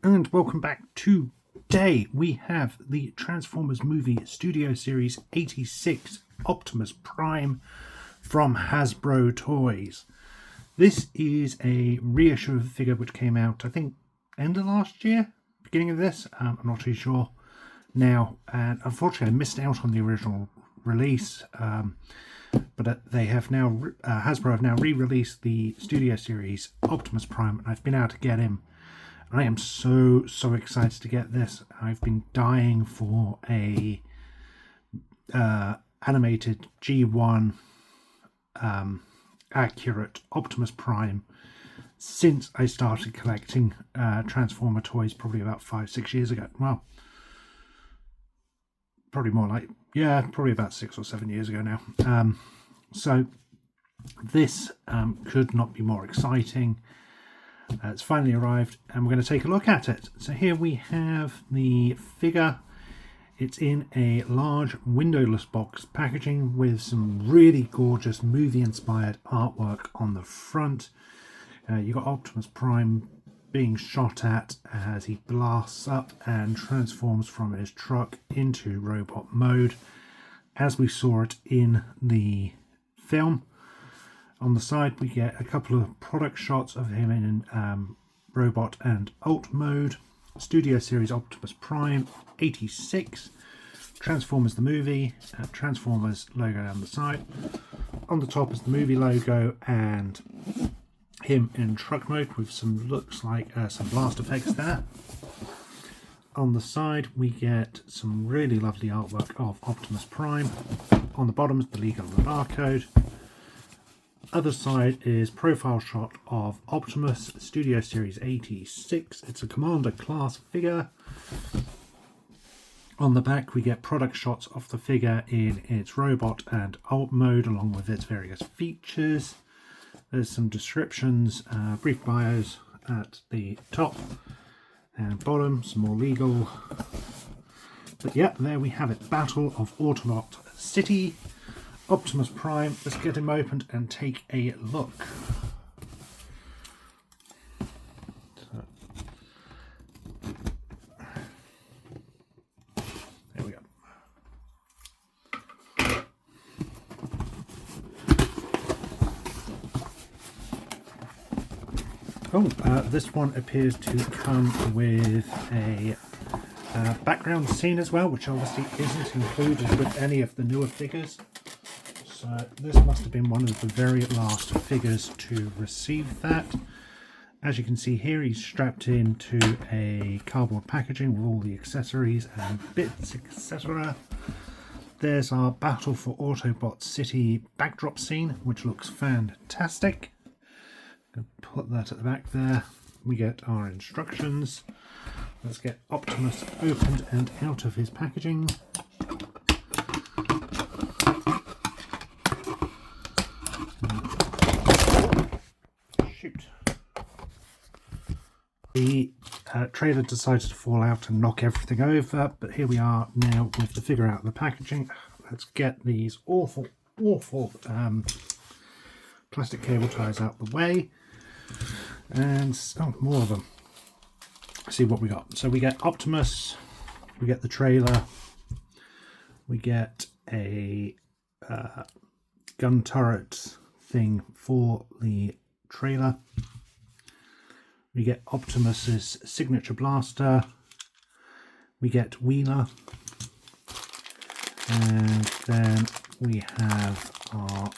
and welcome back. Today we have the Transformers movie Studio Series 86 Optimus Prime from Hasbro Toys. This is a reissue of a figure which came out, I think, end of last year, beginning of this. I'm not too sure now, and unfortunately I missed out on the original release, but they have now, Hasbro have now re-released the Studio Series Optimus Prime, and I've been able to get him. I am so excited to get this. I've been dying for a animated G1 accurate Optimus Prime since I started collecting Transformer toys probably about 5-6 years ago. Well, probably more like, probably about 6 or 7 years ago now. So this could not be more exciting. It's finally arrived and we're going to take a look at it. So here we have the figure. It's in a large windowless box packaging with some really gorgeous movie inspired artwork on the front. You've got Optimus Prime being shot at as he blasts up and transforms from his truck into robot mode as we saw it in the film. On the side we get a couple of product shots of him in robot and alt mode. Studio Series Optimus Prime 86. Transformers the movie. Transformers logo down the side. On the top is the movie logo and him in truck mode with some, looks like some blast effects there. On the side we get some really lovely artwork of Optimus Prime. On the bottom is the legal and the barcode. Other side is profile shot of Optimus, Studio Series 86. It's a Commander class figure. On the back we get product shots of the figure in its robot and alt mode along with its various features. There's some descriptions, brief bios at the top and bottom, some more legal. But yeah, there we have it. Battle of Autobot City. Optimus Prime. Let's get him opened and take a look. There we go. This one appears to come with a background scene as well, which obviously isn't included with any of the newer figures. So this must have been one of the very last figures to receive that. As you can see here, he's strapped into a cardboard packaging with all the accessories and bits, etc. There's our Battle for Autobot City backdrop scene, which looks fantastic. Gonna put that at the back there. We get our instructions. Let's get Optimus opened and out of his packaging. Shoot. The trailer decided to fall out and knock everything over, but here we are now with the figure out of the packaging. Let's get these awful plastic cable ties out the way. And more of them. See what we got. So we get Optimus, we get the trailer, we get a gun turret thing for the trailer, we get Optimus's signature blaster, we get Wheeler, and then we have our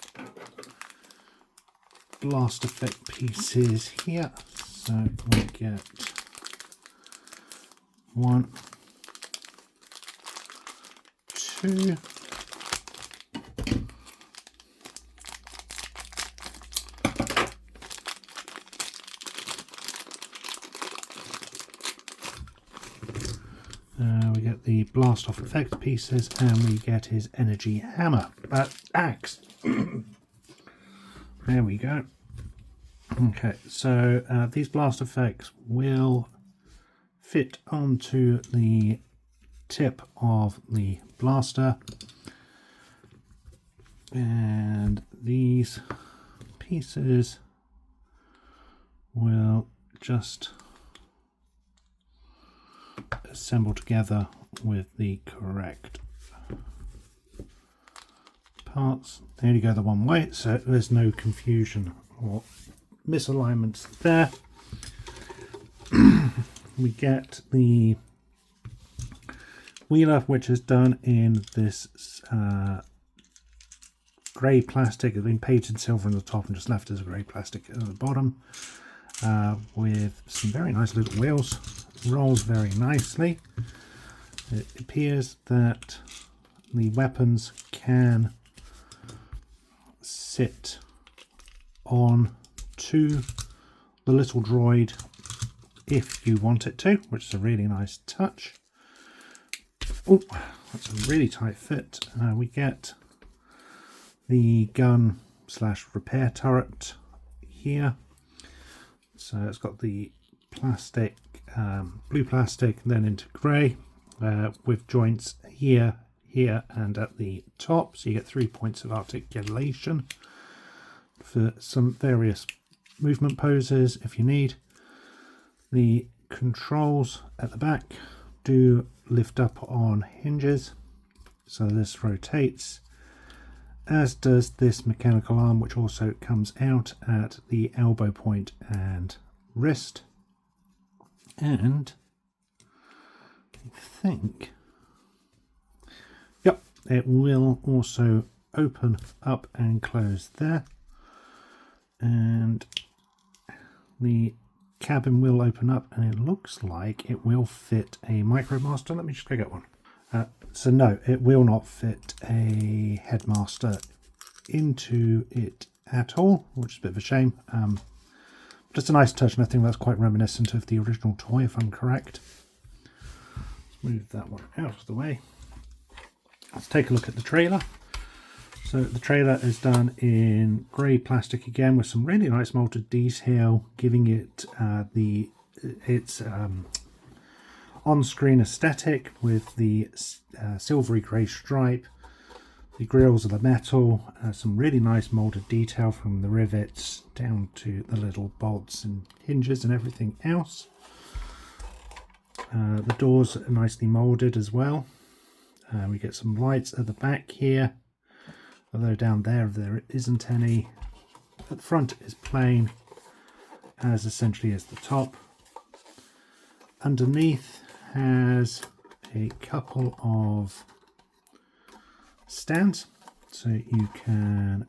blast effect pieces here. So we get 1, 2, we get the blast off effect pieces, and we get his energy hammer, axe. There we go. Okay, so these blast effects will fit onto the tip of the blaster, and these pieces will just assemble together with the correct parts. They only go the one way, so there's no confusion or misalignments there. We get the wheeler, which is done in this grey plastic. It's been painted silver on the top and just left as a grey plastic at the bottom, with some very nice little wheels. Rolls very nicely. It appears that the weapons can sit on to the little droid if you want it to, which is a really nice touch. Oh, that's a really tight fit. We get the gun / repair turret here. So it's got the plastic, blue plastic, then into grey, with joints here, here and at the top. So you get 3 points of articulation for some various movement poses if you need. The controls at the back do lift up on hinges, so this rotates, as does this mechanical arm, which also comes out at the elbow point and wrist. And I think, yep, it will also open up and close there, and the cabin will open up, and it looks like it will fit a Micromaster. Let me just go get one. So no, it will not fit a Headmaster into it at all, which is a bit of a shame. Just a nice touch, and I think that's quite reminiscent of the original toy, if I'm correct. Let's move that one out of the way. Let's take a look at the trailer. So the trailer is done in grey plastic again, with some really nice molded detail, giving it its on-screen aesthetic with the silvery grey stripe. The grills are the metal, some really nice molded detail from the rivets down to the little bolts and hinges and everything else. The doors are nicely molded as well. We get some lights at the back here, although down there isn't any. At the front is plain, as essentially as the top. Underneath has a couple of stands, so you can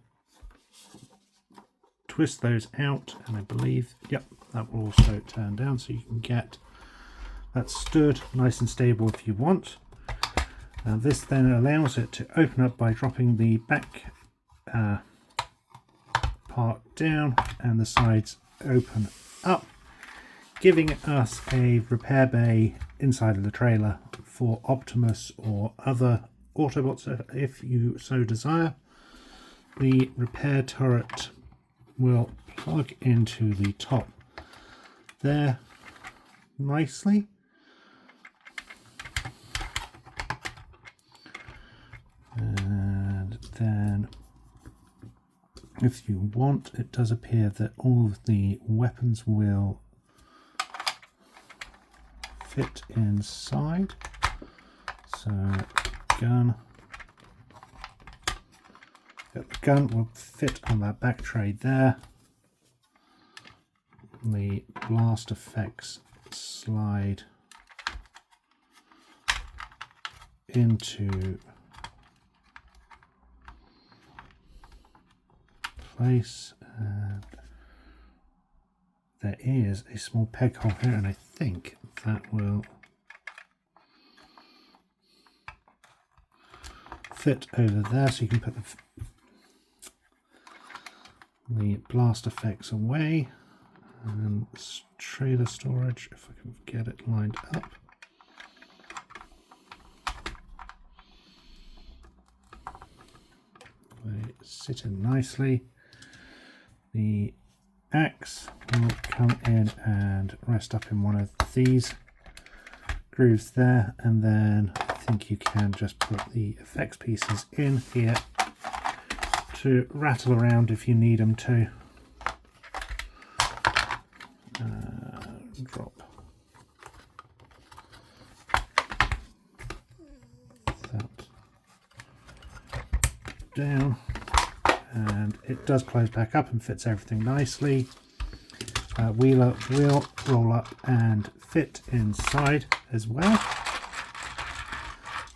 twist those out, and I believe, yep, that will also turn down, so you can get that stood nice and stable if you want. This then allows it to open up by dropping the back part down, and the sides open up, giving us a repair bay inside of the trailer for Optimus or other Autobots if you so desire. The repair turret will plug into the top there nicely. And then if you want, it does appear that all of the weapons will fit inside. So gun, the gun will fit on that back tray there. The blast effects slide into place, and there is a small peg hole here, and I think that will fit over there, so you can put the blast effects away, and trailer storage, if I can get it lined up. They sit in nicely. The axe will come in and rest up in one of these grooves there, and then I think you can just put the effects pieces in here to rattle around if you need them to. Drop down, and it does close back up and fits everything nicely. Wheeler will roll up and fit inside as well.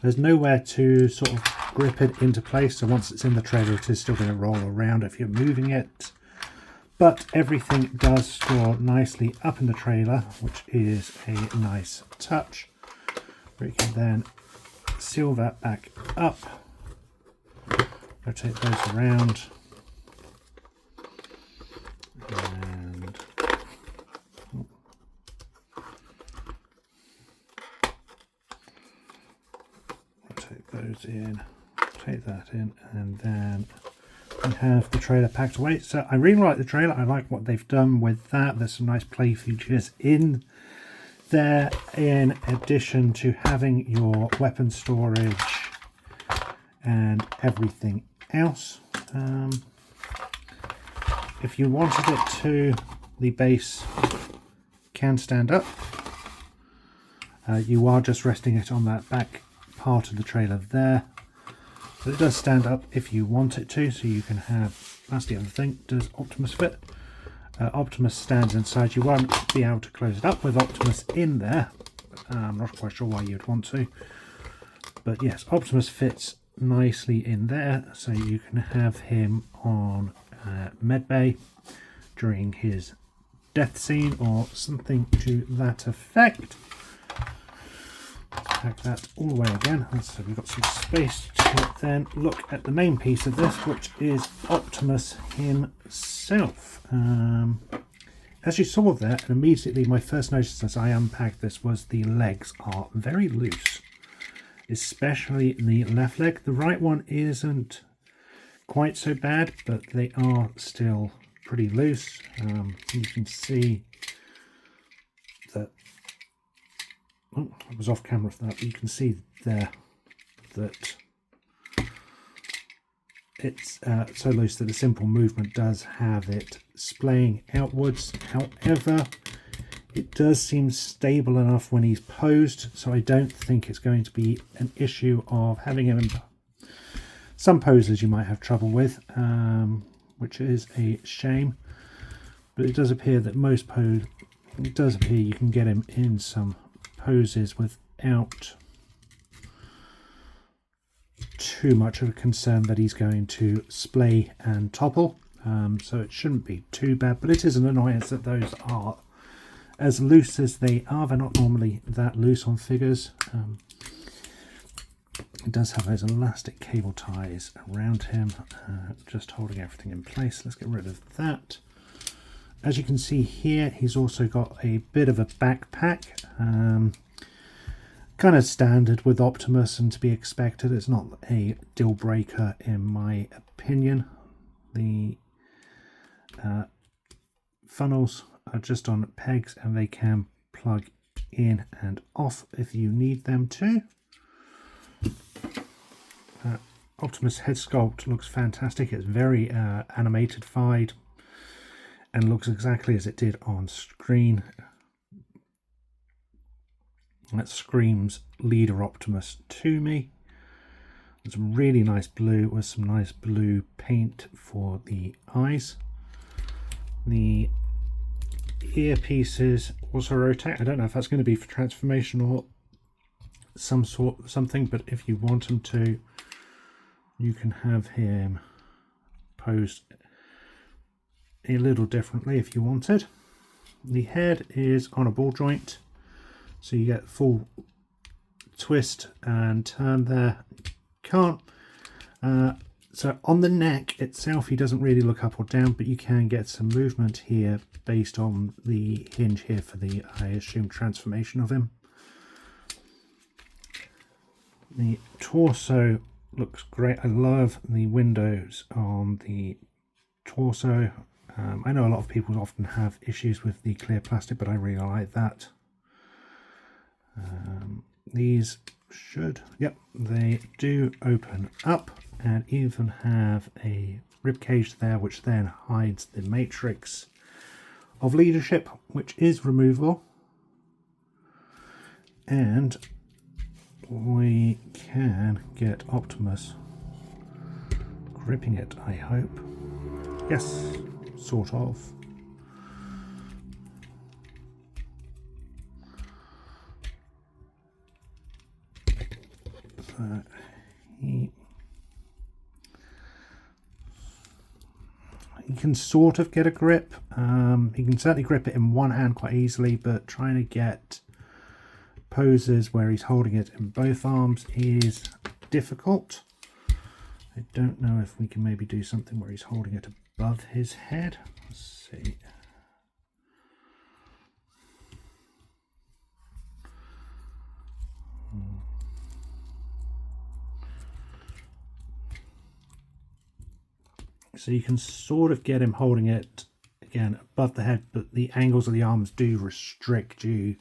There's nowhere to sort of grip it into place, so once it's in the trailer it is still going to roll around if you're moving it. But everything does store nicely up in the trailer, which is a nice touch. We can then seal that back up, rotate those around, and rotate those in, take that in, and then we have the trailer packed away. So I really like the trailer. I like what they've done with that. There's some nice play features in there, in addition to having your weapon storage and everything else. If you wanted it to, the base can stand up. You are just resting it on that back part of the trailer there. But it does stand up if you want it to, so you can have, that's the other thing, does Optimus fit? Optimus stands inside. You won't be able to close it up with Optimus in there. I'm not quite sure why you'd want to. But yes, Optimus fits nicely in there, so you can have him on medbay during his death scene or something to that effect. Pack that all the way again, so we've got some space to then look at the main piece of this, which is Optimus himself. As you saw there, and immediately my first notice as I unpacked this was the legs are very loose, especially the left leg. The right one isn't quite so bad, but they are still pretty loose. You can see that, oh, I was off camera for that, but you can see there that it's so loose that a simple movement does have it splaying outwards. However, it does seem stable enough when he's posed, so I don't think it's going to be an issue of having him in some poses you might have trouble with, which is a shame. But it does appear that most pose, it does appear you can get him in some poses without too much of a concern that he's going to splay and topple, so it shouldn't be too bad. But it is an annoyance that those are as loose as they are. They're not normally that loose on figures. It does have those elastic cable ties around him, just holding everything in place. Let's get rid of that. As you can see here, he's also got a bit of a backpack, kind of standard with Optimus and to be expected. It's not a deal breaker in my opinion. The funnels are just on pegs and they can plug in and off if you need them to. Optimus head sculpt looks fantastic. It's very animated-fied and looks exactly as it did on screen. That screams Leader Optimus to me. It's really nice blue with some nice blue paint for the eyes. The earpieces also rotate. I don't know if that's going to be for transformation or something, but if you want them to, you can have him posed a little differently if you wanted. The head is on a ball joint, so you get full twist and turn there. Can't. So on the neck itself, he doesn't really look up or down, but you can get some movement here based on the hinge here for the, I assume, transformation of him. The torso looks great. I love the windows on the torso. I know a lot of people often have issues with the clear plastic, but I really like that. These should, yep, they do open up and even have a rib cage there, which then hides the matrix of leadership, which is removable. And we can get Optimus gripping it, I hope. Yes, sort of. So you can sort of get a grip. You can certainly grip it in one hand quite easily, but trying to get poses where he's holding it in both arms is difficult. I don't know if we can maybe do something where he's holding it above his head. Let's see. So you can sort of get him holding it again above the head, but the angles of the arms do restrict you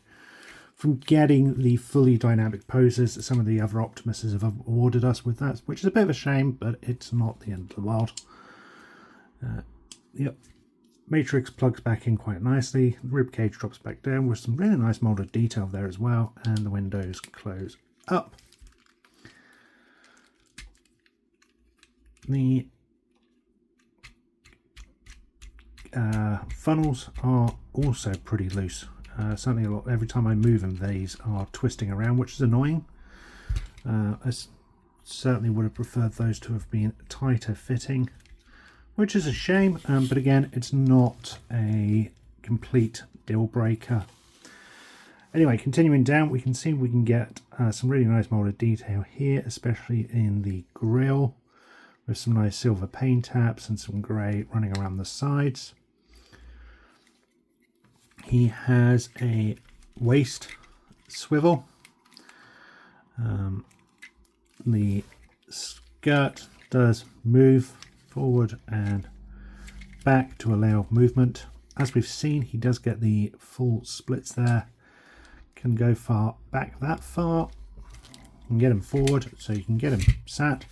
from getting the fully dynamic poses that some of the other Optimuses have awarded us with that, which is a bit of a shame, but it's not the end of the world. Yep, matrix plugs back in quite nicely, the rib cage drops back down with some really nice molded detail there as well, and the windows close up. The funnels are also pretty loose. Certainly a lot. Every time I move them, these are twisting around, which is annoying. I certainly would have preferred those to have been tighter fitting, which is a shame. But again, it's not a complete deal breaker. Anyway, continuing down, we can see we can get some really nice molded detail here, especially in the grille, with some nice silver paint taps and some grey running around the sides. He has a waist swivel. The skirt does move forward and back to allow movement. As we've seen, he does get the full splits there. Can go far back that far. You can get him forward, so you can get him sat.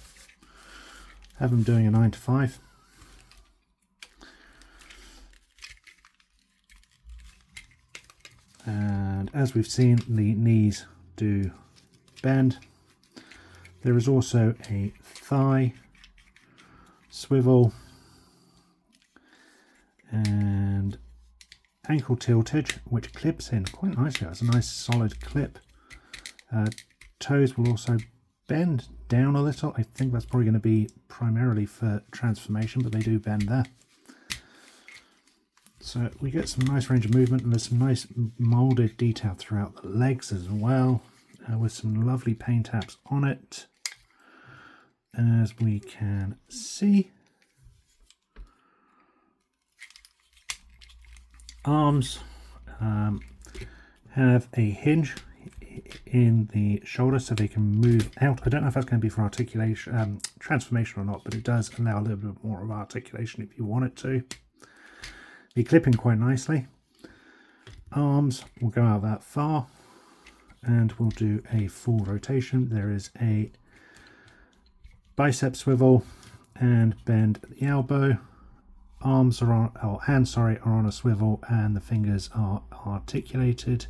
Have him doing a 9 to 5. And as we've seen, the knees do bend. There is also a thigh swivel and ankle tiltage, which clips in quite nicely. That's a nice solid clip. Toes will also bend down a little. I think that's probably going to be primarily for transformation, but they do bend there. So we get some nice range of movement, and there's some nice molded detail throughout the legs as well, with some lovely paint taps on it, as we can see. Arms have a hinge in the shoulder so they can move out. I don't know if that's going to be for articulation, transformation or not, but it does allow a little bit more of articulation if you want it to. They clip in quite nicely. Arms will go out that far, and we'll do a full rotation. There is a bicep swivel and bend at the elbow. Arms are on, or hands, sorry, are on a swivel, and the fingers are articulated.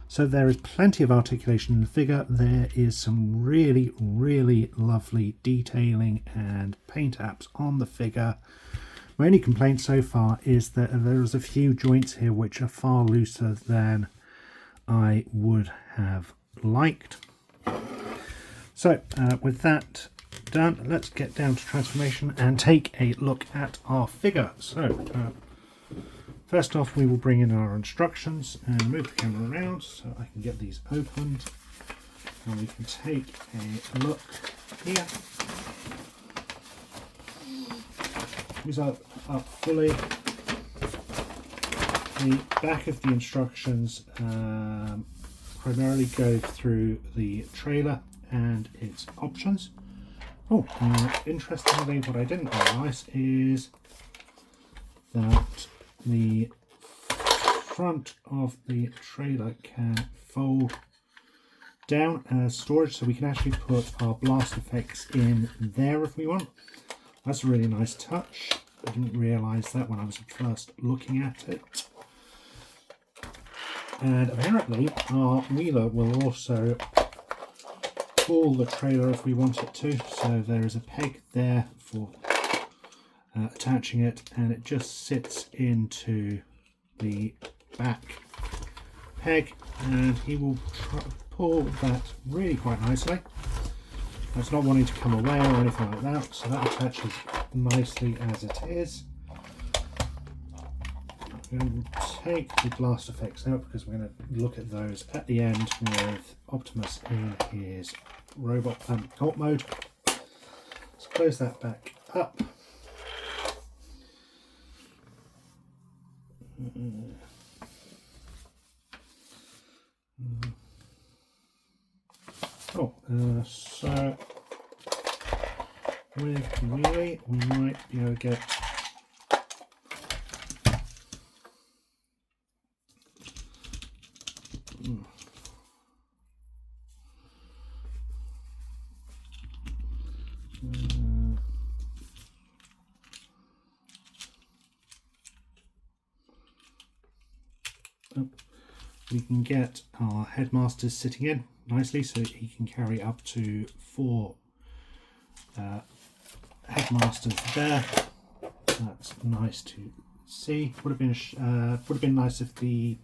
So there is plenty of articulation in the figure. There is some really, really lovely detailing and paint apps on the figure. My only complaint so far is that there's a few joints here which are far looser than I would have liked. So with that done, let's get down to transformation and take a look at our figure. So first off, we will bring in our instructions and move the camera around so I can get these opened, and we can take a look here. These are up fully. The back of the instructions primarily go through the trailer and its options. Oh, interestingly, what I didn't realise is that the front of the trailer can fold down as storage, so we can actually put our blast effects in there if we want. That's a really nice touch. I didn't realise that when I was first looking at it. And apparently our wheeler will also pull the trailer if we want it to. So there is a peg there for attaching it, and it just sits into the back peg, and he will pull that really quite nicely. It's not wanting to come away or anything like that, so that attaches nicely as it is. I'm going to take the blast effects out because we're going to look at those at the end with Optimus in his robot cult mode. Let's close that back up. So with Wheelie we might be able to get we can get our headmasters sitting in nicely, so he can carry up to 4 headmasters there. That's nice to see. Would have been nice if the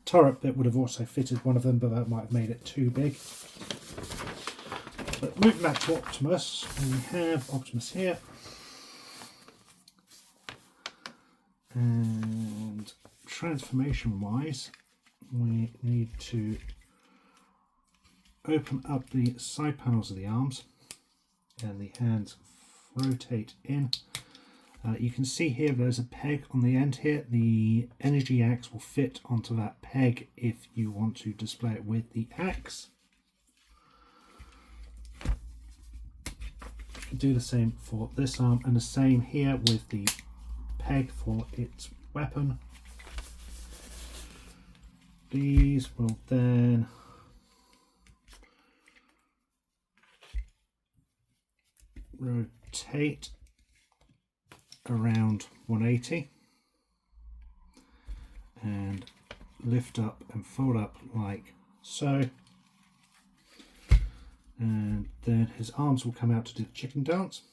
turret bit would have also fitted one of them, but that might have made it too big. But moving back to Optimus, we have Optimus here, and transformation wise we need to open up the side panels of the arms, and the hands rotate in. You can see here there's a peg on the end here. The energy axe will fit onto that peg if you want to display it with the axe. Do the same for this arm, and the same here with the peg for its weapon. These will then rotate around 180 and lift up and fold up like so, and then his arms will come out to do the chicken dance,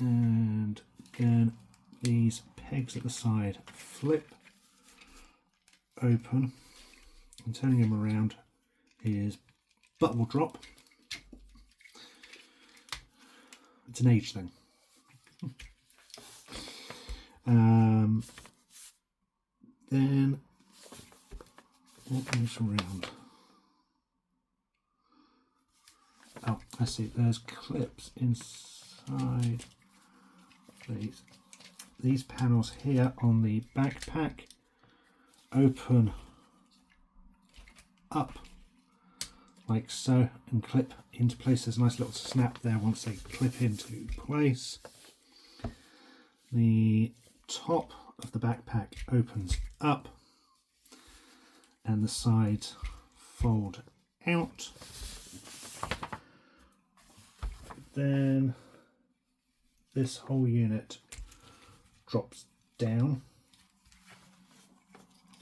and then these pegs at the side flip open, and turning him around his butt will drop. It's an age thing. Then what moves around? Oh, I see. There's clips inside these panels here on the backpack. Open up like so and clip into place. There's a nice little snap there once they clip into place. The top of the backpack opens up and the sides fold out. Then this whole unit drops down,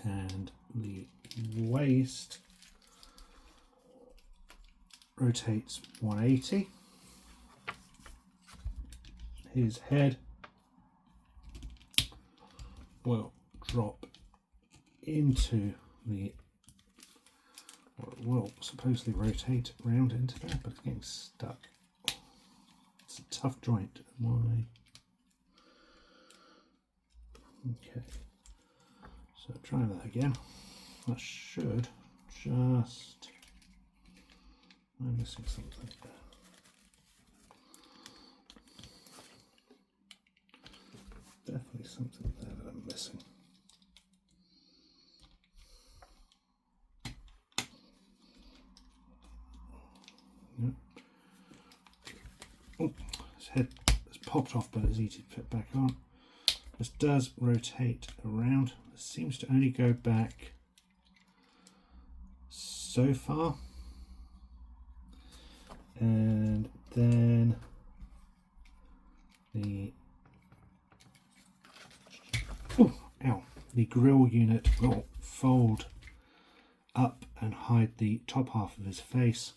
and the waist rotates 180. His head will drop into the, or it will supposedly rotate round into there, but it's getting stuck. It's a tough joint. Why? Okay. So try that again. That should just... I'm missing something. Definitely something there that I'm missing. Yep. Oh, his head has popped off, but it's easy to fit back on. This does rotate around. It seems to only go back so far. And then the the grill unit will fold up and hide the top half of his face.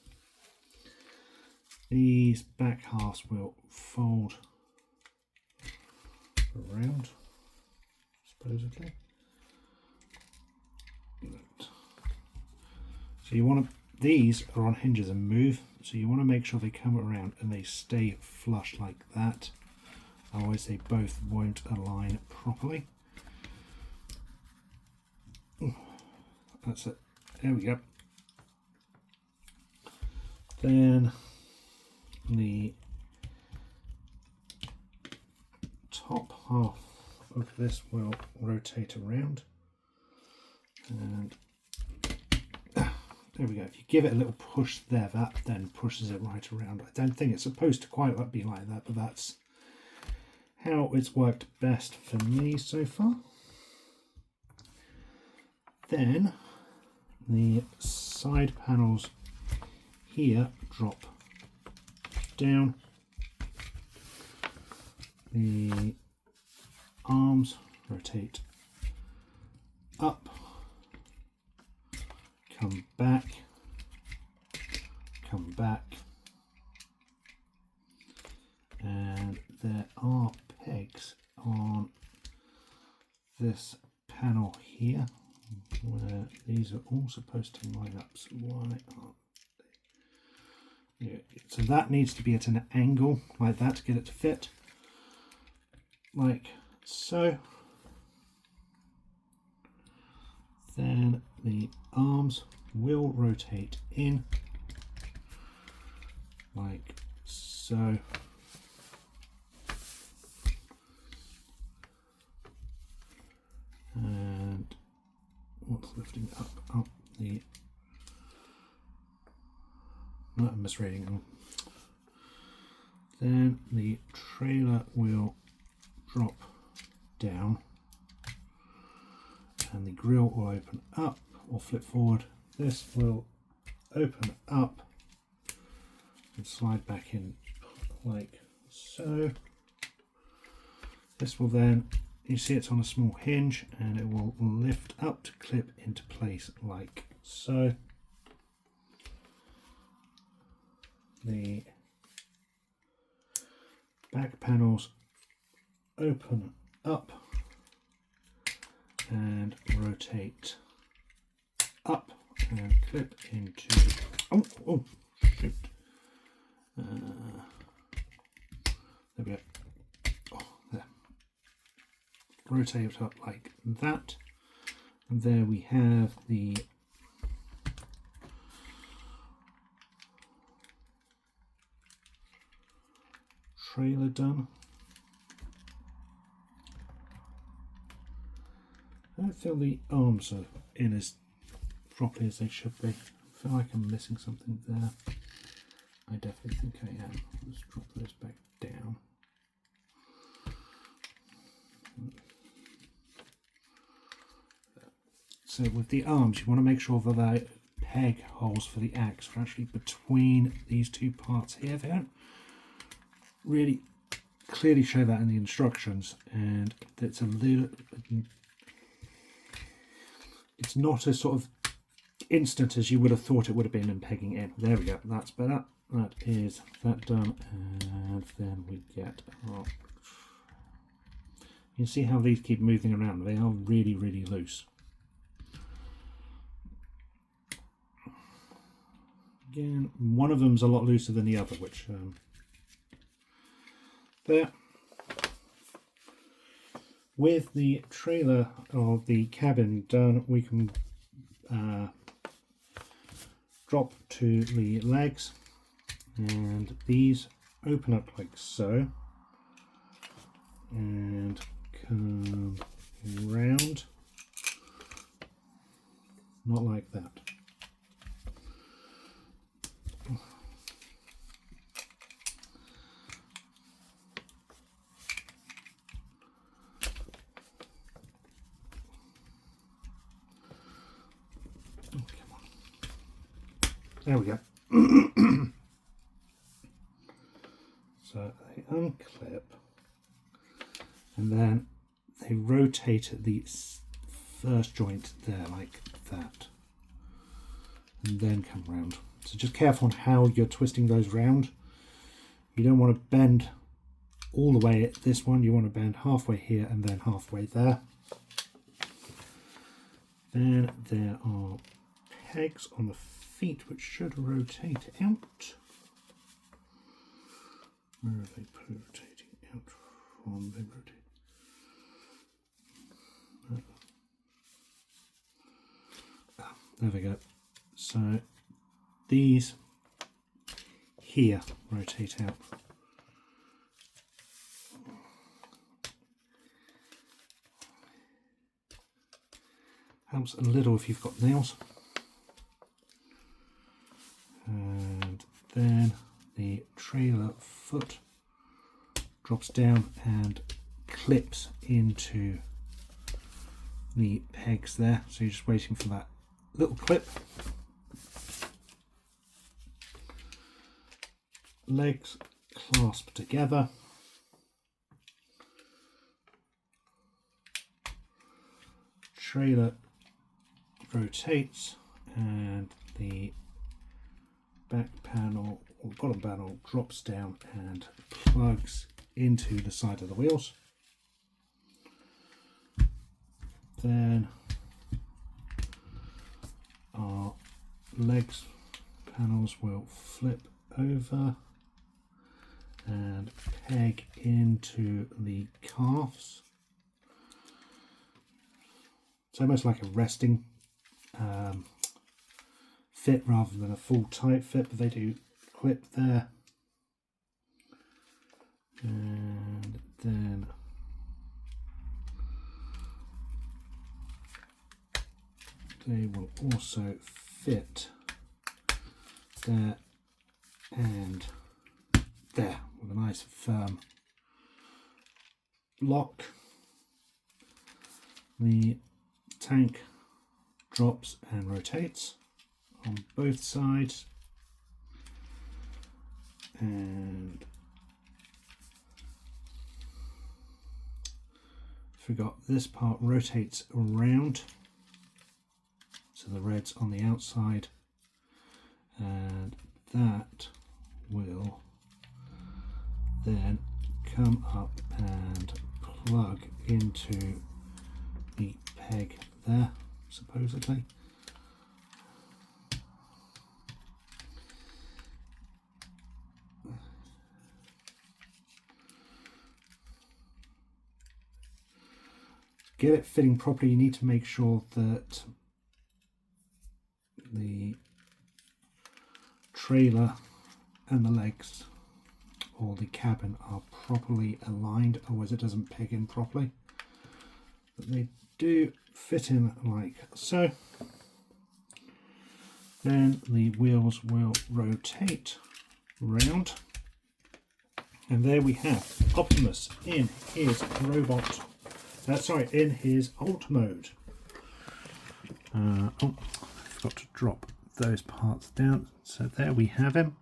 These back halves will fold around, supposedly. So you want to, these are on hinges and move, so you want to make sure they come around and they stay flush like that. Otherwise they both won't align properly. That's it. There we go. Then the top half of this will rotate around, and there we go. If you give it a little push there, that then pushes it right around. I don't think it's supposed to quite be like that, but that's how it's worked best for me so far. Then the side panels here drop down. The arms rotate up, come back, and there are pegs on this panel here where these are all supposed to line up. So why aren't they? Yeah, so that needs to be at an angle like that to get it to fit, like so. Then the arms will rotate in like so. And what's lifting up the, no, I'm misreading them. Then the trailer will drop down and the grille will open up or flip forward. This will open up and slide back in like so. This will then, you see it's on a small hinge, and it will lift up to clip into place like so. The back panels open up and rotate up and clip into, oh shoot, there we go. Rotate it up like that, and there we have the trailer done. I don't feel the arms are in as properly as they should be. I feel like I'm missing something there. I definitely think I am. Let's drop those back down. So with the arms, you want to make sure that the peg holes for the axe are actually between these two parts here. They don't really clearly show that in the instructions, and it's a little, it's not as sort of instant as you would have thought it would have been in pegging in. There we go, that's better. That is that done, and then we get our, you see how these keep moving around. They are really, really loose. Again, one of them's a lot looser than the other, which there. With the trailer of the cabin done, we can drop to the legs, and these open up like so and come round, not like that. There we go. So they unclip, and then they rotate the first joint there like that. and then come round. So just careful on how you're twisting those round. You don't want to bend all the way at this one, you want to bend halfway here and then halfway there. Then there are pegs on the feet which should rotate out. Where are they rotating out from? They rotate. There we go. So these here rotate out. Helps a little if you've got nails. And then the trailer foot drops down and clips into the pegs there. So you're just waiting for that little clip. Legs clasp together. Trailer rotates and the back panel or bottom panel drops down and plugs into the side of the wheels. Then our legs panels will flip over and peg into the calves. It's almost like a resting fit rather than a full tight fit, but they do clip there. And then they will also fit there and there with a nice firm lock. The tank drops and rotates on both sides, and forgot this part rotates around, so the red's on the outside, and that will then come up and plug into the peg there, supposedly. To get it fitting properly, you need to make sure that the trailer and the legs or the cabin are properly aligned, otherwise it doesn't peg in properly. But they do fit in like so. Then the wheels will rotate round, and there we have Optimus in his robot. In his alt mode. Oh, I forgot to drop those parts down. So there we have him,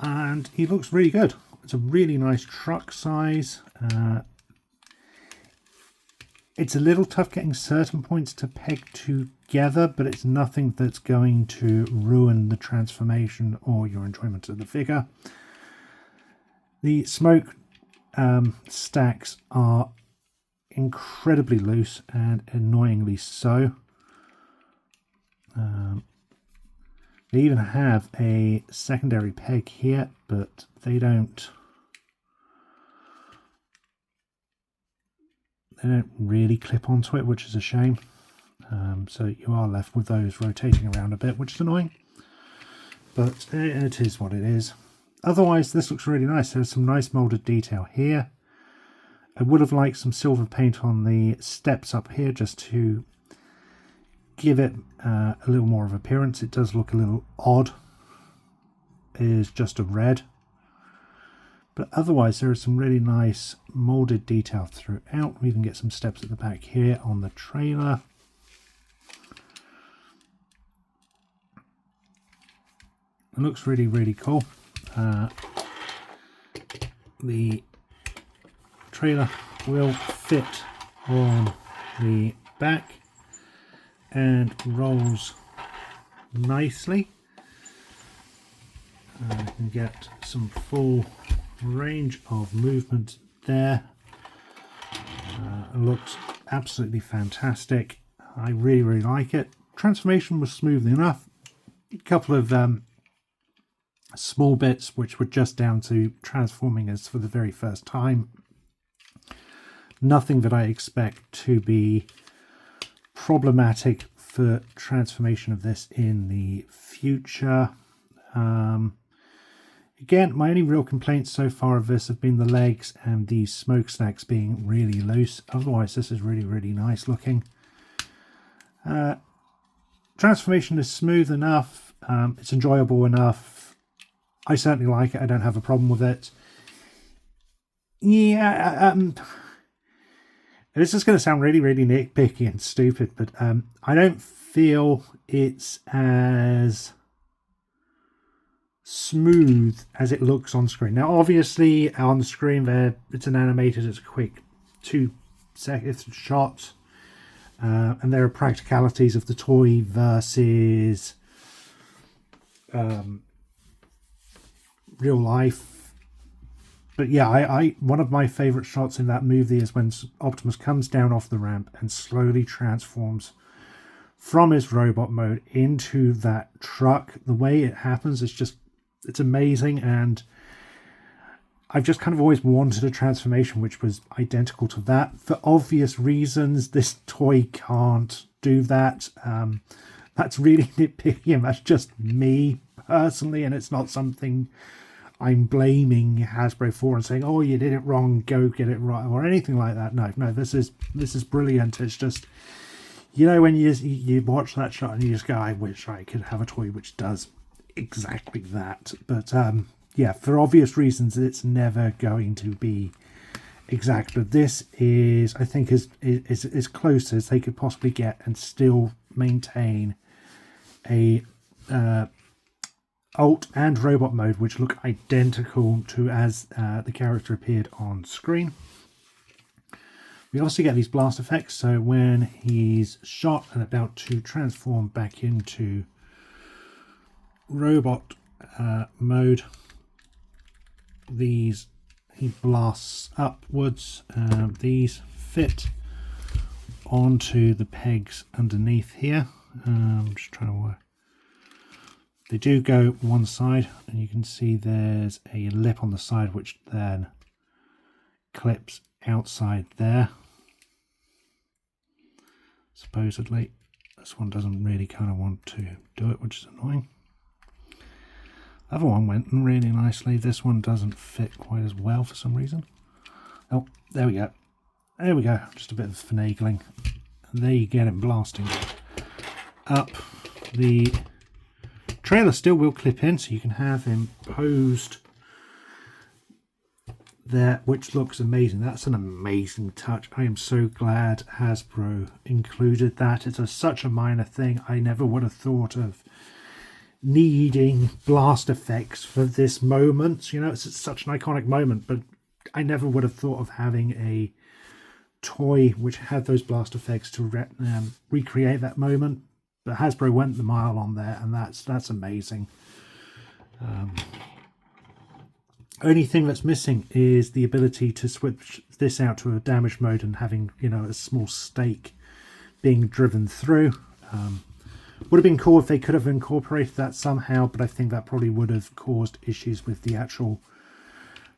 and he looks really good. It's a really nice truck size. It's a little tough getting certain points to peg together, but it's nothing that's going to ruin the transformation or your enjoyment of the figure. The smoke stacks are incredibly loose and annoyingly so. They even have a secondary peg here, but they don't really clip onto it, which is a shame. So you are left with those rotating around a bit, which is annoying, but it is what it is. Otherwise, this looks really nice. There's some nice molded detail here. I would have liked some silver paint on the steps up here just to give it a little more of appearance. It does look a little odd. It is just a red. But otherwise, there is some really nice molded detail throughout. We even get some steps at the back here on the trailer. It looks really, really cool. The trailer will fit on the back and rolls nicely. You can get some full range of movement there. It looks absolutely fantastic. I really like it. Transformation was smooth enough. A couple of small bits which were just down to transforming us for the very first time. Nothing that I expect to be problematic for transformation of this in the future. Again, my only real complaints so far of this have been the legs and the smokestacks being really loose. Otherwise, this is really nice looking. Transformation is smooth enough. It's enjoyable enough. I certainly like it. I don't have a problem with it. Yeah, this is going to sound really nitpicky and stupid, but I don't feel it's as smooth as it looks on screen. Now, obviously, on the screen there, it's an animated, it's a quick 2 seconds shot, and there are practicalities of the toy versus real life. But yeah, I one of my favorite shots in that movie is when Optimus comes down off the ramp and slowly transforms from his robot mode into that truck. The way it happens is just, it's amazing, and I've just kind of always wanted a transformation which was identical to that. For obvious reasons, this toy can't do that. That's really nitpicky, and that's just me personally, and it's not something I'm blaming Hasbro for and saying, oh, you did it wrong, go get it right, or anything like that. No, this is brilliant. It's just, you know, when you watch that shot and you just go, I wish I could have a toy which does exactly that. But yeah, for obvious reasons, it's never going to be exact. But this is, I think, is close as they could possibly get and still maintain a alt and robot mode which look identical to as the character appeared on screen. We also get these blast effects, so when he's shot and about to transform back into robot mode, he blasts upwards. These fit onto the pegs underneath here. I'm just trying to work. They do go one side, and you can see there's a lip on the side which then clips outside there. Supposedly, this one doesn't really kind of want to do it, which is annoying. The other one went really nicely. This one doesn't fit quite as well for some reason. Oh, there we go. There we go. Just a bit of finagling. And there you get it blasting up. The trailer still will clip in, so you can have him posed there, which looks amazing. That's an amazing touch. I am so glad Hasbro included that. It's such a minor thing. I never would have thought of needing blast effects for this moment. You know, it's such an iconic moment, but I never would have thought of having a toy which had those blast effects to recreate that moment. But Hasbro went the mile on there, and that's amazing. Only thing that's missing is the ability to switch this out to a damage mode and having, you know, a small stake being driven through. Would have been cool if they could have incorporated that somehow, but I think that probably would have caused issues with the actual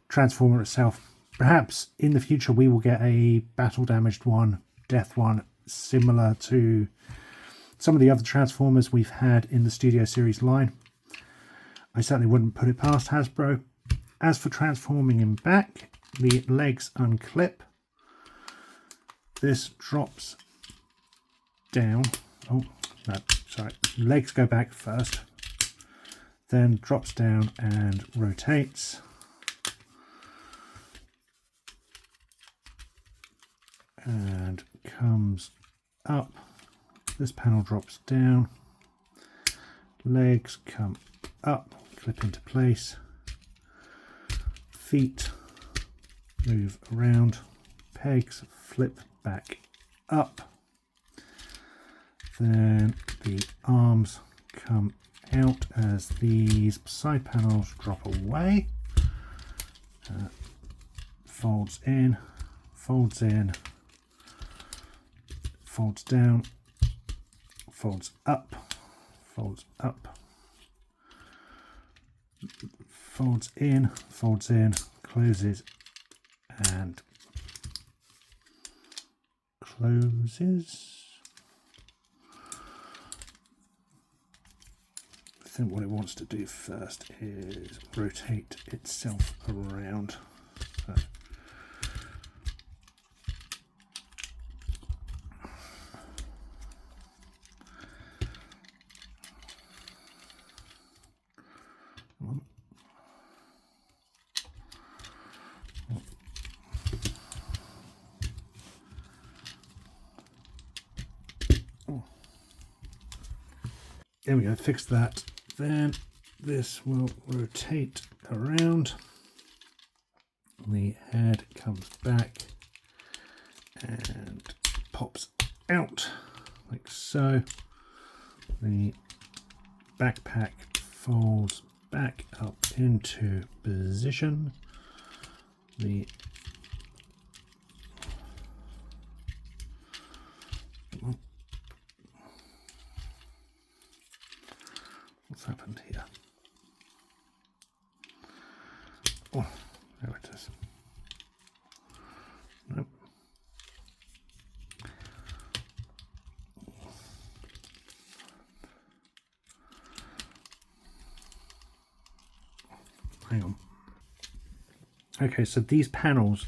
Transformer itself. Perhaps in the future we will get a battle damaged one, death one, similar to some of the other Transformers we've had in the Studio Series line. I certainly wouldn't put it past Hasbro. As for transforming him back, the legs unclip. This drops down. Oh, no, sorry. Legs go back first, then drops down and rotates. And comes up. This panel drops down. Legs come up, clip into place. Feet move around. Pegs flip back up. Then the arms come out as these side panels drop away. Folds in, folds down, folds up, folds in, closes and closes. I think what it wants to do first is rotate itself around. So there we go, fix that. Then this will rotate around. The head comes back and pops out like so. The backpack folds back up into position. What's happened here? Oh, there it is. Nope. Hang on. Okay, so these panels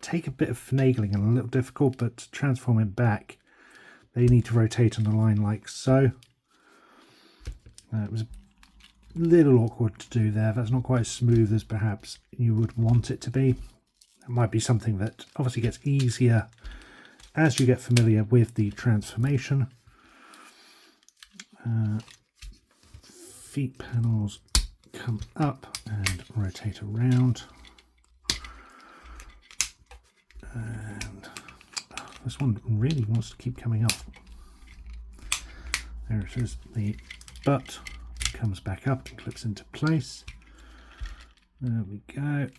take a bit of finagling and a little difficult, but to transform it back, they need to rotate on a line like so. It was a little awkward to do there. That's not quite as smooth as perhaps you would want it to be. It might be something that obviously gets easier as you get familiar with the transformation. Feet panels come up and rotate around. And this one really wants to keep coming up. There it is. The butt comes back up and clips into place. There we go.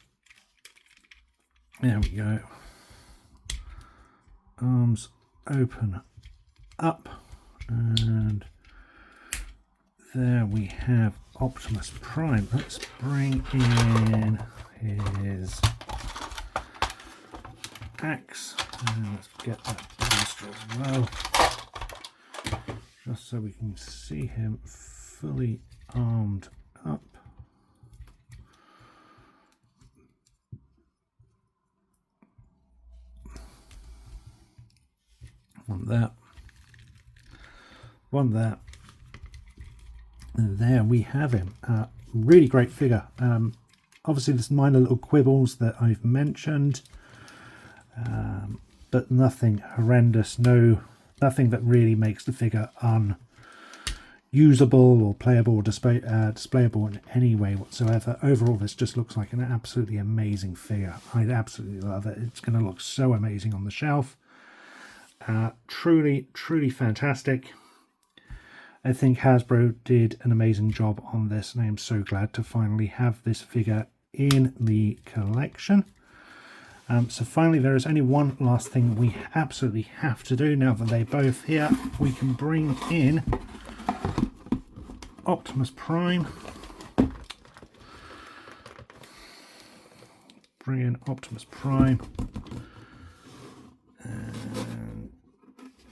There we go. Arms open up, and there we have Optimus Prime. Let's bring in his axe, and let's get that blaster as well, just so we can see him fully armed up. One there, and there we have him. Really great figure. Obviously there's minor little quibbles that I've mentioned, but nothing horrendous, nothing that really makes the figure unusable or playable or displayable in any way whatsoever. Overall, this just looks like an absolutely amazing figure. I'd absolutely love it. It's going to look so amazing on the shelf. Truly fantastic. I think Hasbro did an amazing job on this, and I am so glad to finally have this figure in the collection. So finally, there is only one last thing we absolutely have to do now that they're both here. We can bring in Optimus Prime. Bring in Optimus Prime. And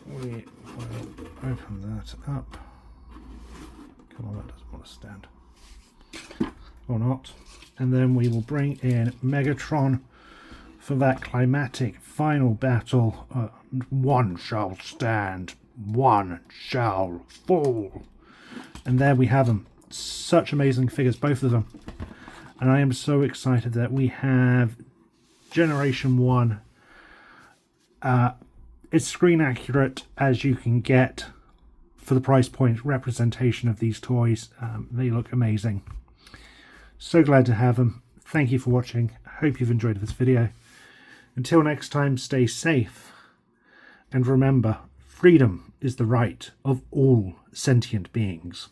we will open that up. Come on, that doesn't want to stand. Or not. And then we will bring in Megatron for that climactic final battle. One shall stand, one shall fall. And there we have them. Such amazing figures, both of them. And I am so excited that we have Generation 1. It's screen accurate as you can get for the price point representation of these toys. They look amazing. So glad to have them. Thank you for watching. Hope you've enjoyed this video. Until next time, stay safe. And remember, Freedom is the right of all sentient beings.